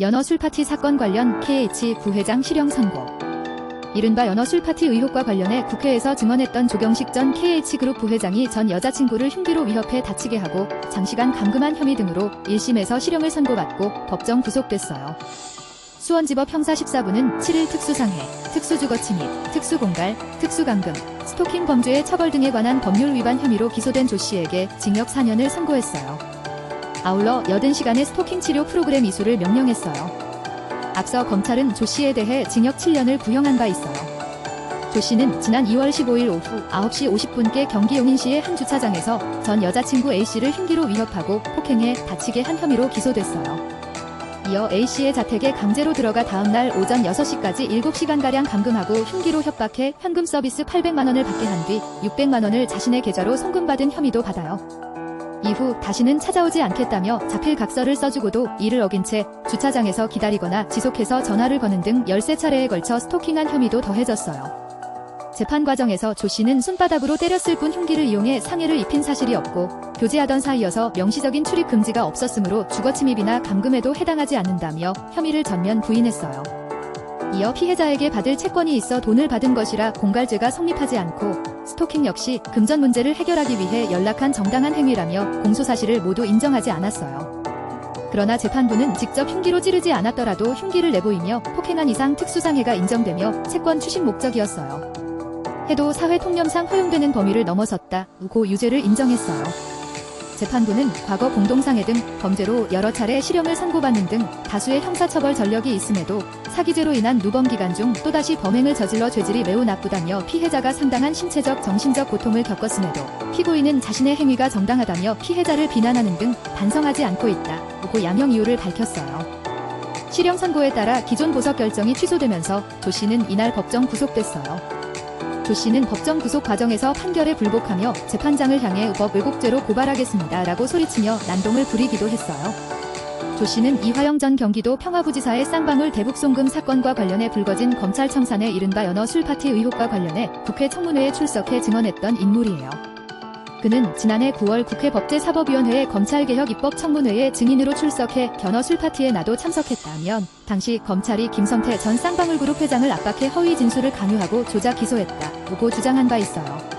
연어 술파티 사건 관련 KH 부회장 실형 선고. 이른바 연어 술파티 의혹과 관련해 국회에서 증언했던 조경식 전 KH그룹 부회장이 전 여자친구를 흉기로 위협해 다치게 하고 장시간 감금한 혐의 등으로 1심에서 실형을 선고받고 법정 구속됐어요. 수원지법 형사 14부는 7일 특수상해, 특수주거침입, 특수공갈, 특수감금, 스토킹 범죄의 처벌 등에 관한 법률 위반 혐의로 기소된 조씨에게 징역 4년을 선고했어요. 아울러 80시간의 스토킹 치료 프로그램 이수를 명령했어요. 앞서 검찰은 조씨에 대해 징역 7년을 구형한 바 있어요. 조씨는 지난 2월 15일 오후 9시 50분께 경기 용인시의 한 주차장에서 전 여자친구 A씨를 흉기로 위협하고 폭행해 다치게 한 혐의로 기소됐어요. 이어 A씨의 자택에 강제로 들어가 다음날 오전 6시까지 7시간가량 감금하고 흉기로 협박해 현금 서비스 800만원을 받게 한 뒤 600만원을 자신의 계좌로 송금받은 혐의도 받아요. 이후 다시는 찾아오지 않겠다며 자필 각서를 써주고도 이를 어긴 채 주차장에서 기다리거나 지속해서 전화를 거는 등 13차례에 걸쳐 스토킹한 혐의도 더해졌어요. 재판 과정에서 조씨는 손바닥으로 때렸을 뿐 흉기를 이용해 상해를 입힌 사실이 없고 교제하던 사이여서 명시적인 출입 금지가 없었으므로 주거침입이나 감금에도 해당하지 않는다며 혐의를 전면 부인했어요. 이어 피해자에게 받을 채권이 있어 돈을 받은 것이라 공갈죄가 성립하지 않고 스토킹 역시 금전 문제를 해결하기 위해 연락한 정당한 행위라며 공소사실을 모두 인정하지 않았어요. 그러나 재판부는 직접 흉기로 찌르지 않았더라도 흉기를 내보이며 폭행한 이상 특수상해가 인정되며 채권 추심 목적이었어요. 해도 사회통념상 허용되는 범위를 넘어섰다고 유죄를 인정했어요. 재판부는 과거 공동상해 등 범죄로 여러 차례 실형을 선고받는 등 다수의 형사처벌 전력이 있음에도 사기죄로 인한 누범 기간 중 또다시 범행을 저질러 죄질이 매우 나쁘다며 피해자가 상당한 신체적 정신적 고통을 겪었음에도 피고인은 자신의 행위가 정당하다며 피해자를 비난하는 등 반성하지 않고 있다고 양형 이유를 밝혔어요. 실형 선고에 따라 기존 보석 결정이 취소되면서 조씨는 이날 법정 구속됐어요. 조씨는 법정 구속 과정에서 판결에 불복하며 재판장을 향해 법 왜곡죄로 고발하겠습니다 라고 소리치며 난동을 부리기도 했어요. 조씨는 이화영 전 경기도 평화부지사의 쌍방울 대북송금 사건과 관련해 불거진 검찰 청산의 이른바 연어 술파티 의혹과 관련해 국회 청문회에 출석해 증언했던 인물이에요. 그는 지난해 9월 국회 법제사법위원회의 검찰개혁 입법 청문회에 증인으로 출석해 연어 술파티에 나도 참석했다면 당시 검찰이 김성태 전 쌍방울그룹 회장을 압박해 허위 진술을 강요하고 조작 기소했다고 주장한 바 있어요.